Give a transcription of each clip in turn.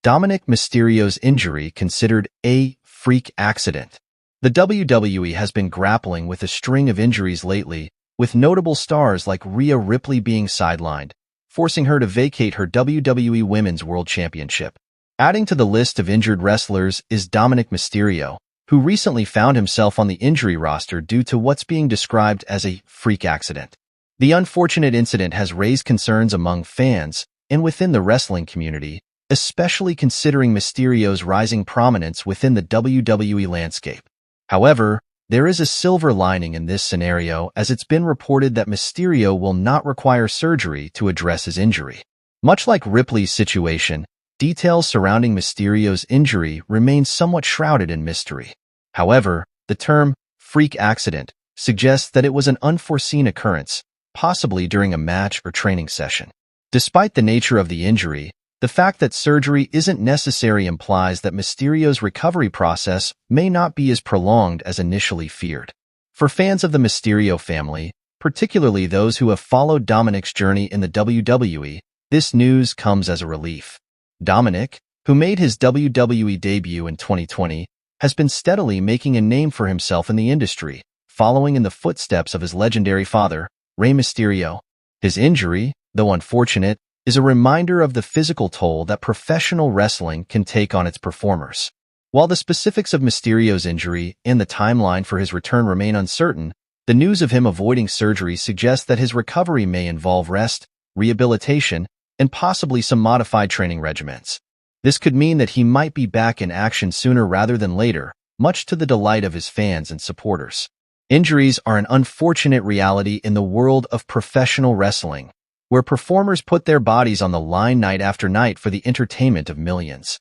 Dominik Mysterio's injury considered a freak accident? The WWE has been grappling with a string of injuries lately, with notable stars like Rhea Ripley being sidelined, forcing her to vacate her WWE Women's World Championship. Adding to the list of injured wrestlers is Dominik Mysterio, who recently found himself on the injury roster due to what's being described as a freak accident. The unfortunate incident has raised concerns among fans and within the wrestling community, especially considering Mysterio's rising prominence within the WWE landscape. However, there is a silver lining in this scenario, as it's been reported that Mysterio will not require surgery to address his injury. Much like Ripley's situation, details surrounding Mysterio's injury remain somewhat shrouded in mystery. However, the term freak accident suggests that it was an unforeseen occurrence, possibly during a match or training session. Despite the nature of the injury, the fact that surgery isn't necessary implies that Mysterio's recovery process may not be as prolonged as initially feared. For fans of the Mysterio family, particularly those who have followed Dominik's journey in the WWE, this news comes as a relief. Dominik, who made his WWE debut in 2020, has been steadily making a name for himself in the industry, following in the footsteps of his legendary father, Rey Mysterio. His injury, though unfortunate, is a reminder of the physical toll that professional wrestling can take on its performers. While the specifics of Mysterio's injury and the timeline for his return remain uncertain, the news of him avoiding surgery suggests that his recovery may involve rest, rehabilitation, and possibly some modified training regimens. This could mean that he might be back in action sooner rather than later, much to the delight of his fans and supporters. Injuries are an unfortunate reality in the world of professional wrestling, where performers put their bodies on the line night after night for the entertainment of millions.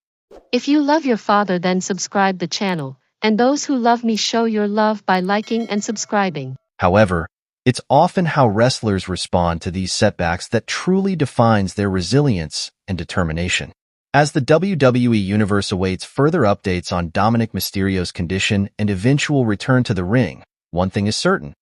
If you love your father, then subscribe the channel, and those who love me show your love by liking and subscribing. However, it's often how wrestlers respond to these setbacks that truly defines their resilience and determination. As the WWE Universe awaits further updates on Dominik Mysterio's condition and eventual return to the ring, one thing is certain: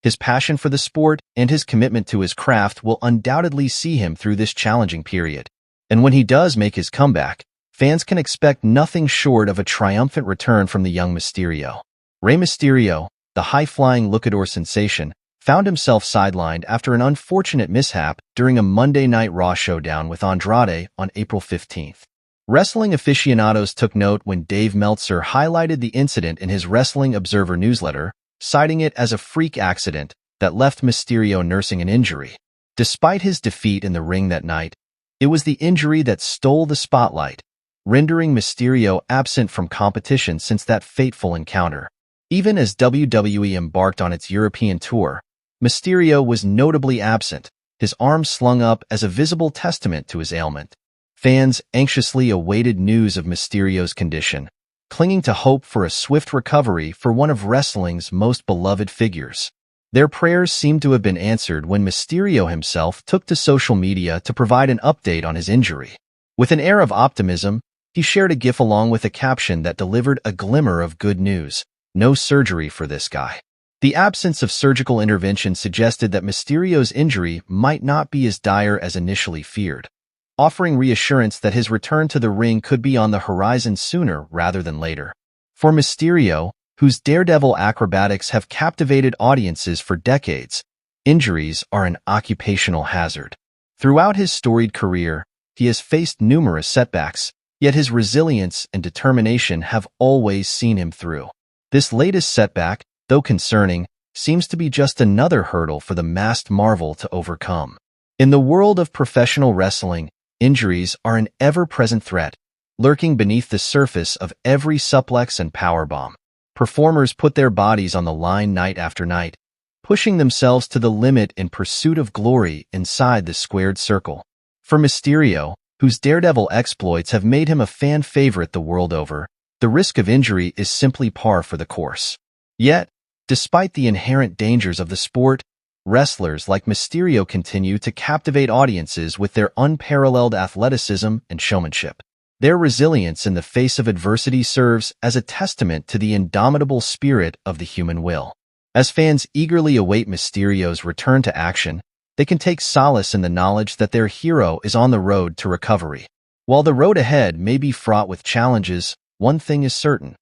his passion for the sport and his commitment to his craft will undoubtedly see him through this challenging period. And when he does make his comeback, fans can expect nothing short of a triumphant return from the young Mysterio. Rey Mysterio, the high-flying luchador sensation, found himself sidelined after an unfortunate mishap during a Monday Night Raw showdown with Andrade on April 15th. Wrestling aficionados took note when Dave Meltzer highlighted the incident in his Wrestling Observer newsletter, citing it as a freak accident that left Mysterio nursing an injury. Despite his defeat in the ring that night, it was the injury that stole the spotlight, rendering Mysterio absent from competition since that fateful encounter. Even as WWE embarked on its European tour, Mysterio was notably absent, his arms slung up as a visible testament to his ailment. Fans anxiously awaited news of Mysterio's condition, clinging to hope for a swift recovery for one of wrestling's most beloved figures. Their prayers seemed to have been answered when Mysterio himself took to social media to provide an update on his injury. With an air of optimism, he shared a GIF along with a caption that delivered a glimmer of good news: no surgery for this guy. The absence of surgical intervention suggested that Mysterio's injury might not be as dire as initially feared, offering reassurance that his return to the ring could be on the horizon sooner rather than later. For Mysterio, whose daredevil acrobatics have captivated audiences for decades, injuries are an occupational hazard. Throughout his storied career, he has faced numerous setbacks, yet his resilience and determination have always seen him through. This latest setback, though concerning, seems to be just another hurdle for the masked Marvel to overcome. In the world of professional wrestling, injuries are an ever-present threat, lurking beneath the surface of every suplex and powerbomb. Performers put their bodies on the line night after night, pushing themselves to the limit in pursuit of glory inside the squared circle. For Mysterio, whose daredevil exploits have made him a fan favorite the world over, the risk of injury is simply par for the course. Yet, despite the inherent dangers of the sport, wrestlers like Mysterio continue to captivate audiences with their unparalleled athleticism and showmanship. Their resilience in the face of adversity serves as a testament to the indomitable spirit of the human will. As fans eagerly await Mysterio's return to action, they can take solace in the knowledge that their hero is on the road to recovery. While the road ahead may be fraught with challenges, one thing is certain.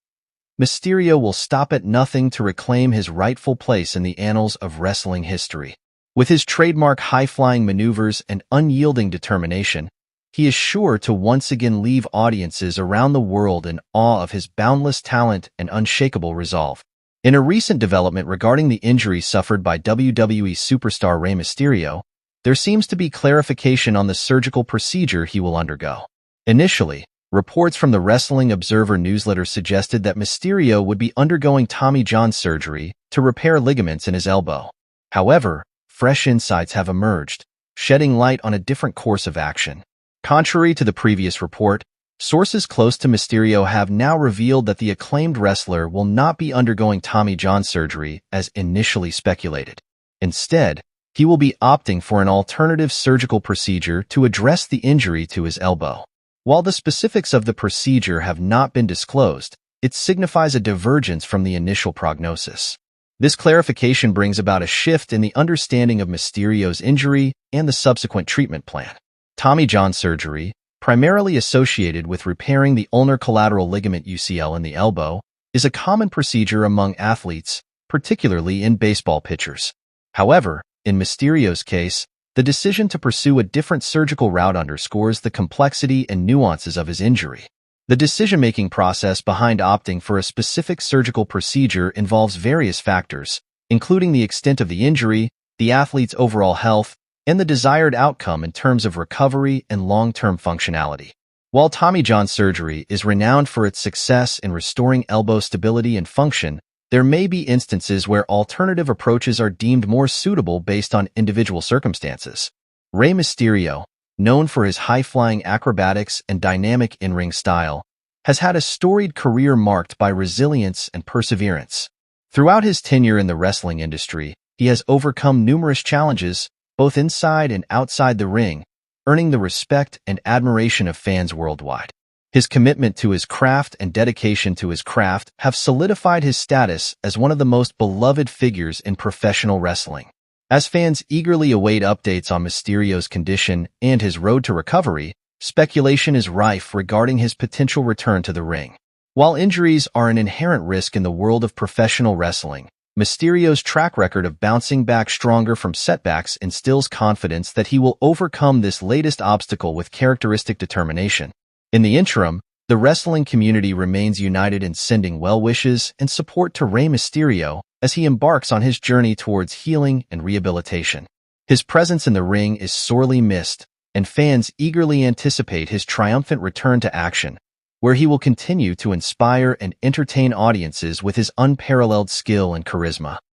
Mysterio will stop at nothing to reclaim his rightful place in the annals of wrestling history. With his trademark high-flying maneuvers and unyielding determination, he is sure to once again leave audiences around the world in awe of his boundless talent and unshakable resolve. In a recent development regarding the injury suffered by WWE superstar Rey Mysterio, there seems to be clarification on the surgical procedure he will undergo. Initially, reports from the Wrestling Observer newsletter suggested that Mysterio would be undergoing Tommy John surgery to repair ligaments in his elbow. However, fresh insights have emerged, shedding light on a different course of action. Contrary to the previous report, sources close to Mysterio have now revealed that the acclaimed wrestler will not be undergoing Tommy John surgery as initially speculated. Instead, he will be opting for an alternative surgical procedure to address the injury to his elbow. While the specifics of the procedure have not been disclosed, it signifies a divergence from the initial prognosis. This clarification brings about a shift in the understanding of Mysterio's injury and the subsequent treatment plan. Tommy John surgery, primarily associated with repairing the ulnar collateral ligament UCL in the elbow, is a common procedure among athletes, particularly in baseball pitchers. However, in Mysterio's case, the decision to pursue a different surgical route underscores the complexity and nuances of his injury. The decision-making process behind opting for a specific surgical procedure involves various factors, including the extent of the injury, the athlete's overall health, and the desired outcome in terms of recovery and long-term functionality. While Tommy John surgery is renowned for its success in restoring elbow stability and function, there may be instances where alternative approaches are deemed more suitable based on individual circumstances. Rey Mysterio, known for his high-flying acrobatics and dynamic in-ring style, has had a storied career marked by resilience and perseverance. Throughout his tenure in the wrestling industry, he has overcome numerous challenges, both inside and outside the ring, earning the respect and admiration of fans worldwide. His commitment to his craft and dedication to his craft have solidified his status as one of the most beloved figures in professional wrestling. As fans eagerly await updates on Mysterio's condition and his road to recovery, speculation is rife regarding his potential return to the ring. While injuries are an inherent risk in the world of professional wrestling, Mysterio's track record of bouncing back stronger from setbacks instills confidence that he will overcome this latest obstacle with characteristic determination. In the interim, the wrestling community remains united in sending well wishes and support to Rey Mysterio as he embarks on his journey towards healing and rehabilitation. His presence in the ring is sorely missed, and fans eagerly anticipate his triumphant return to action, where he will continue to inspire and entertain audiences with his unparalleled skill and charisma.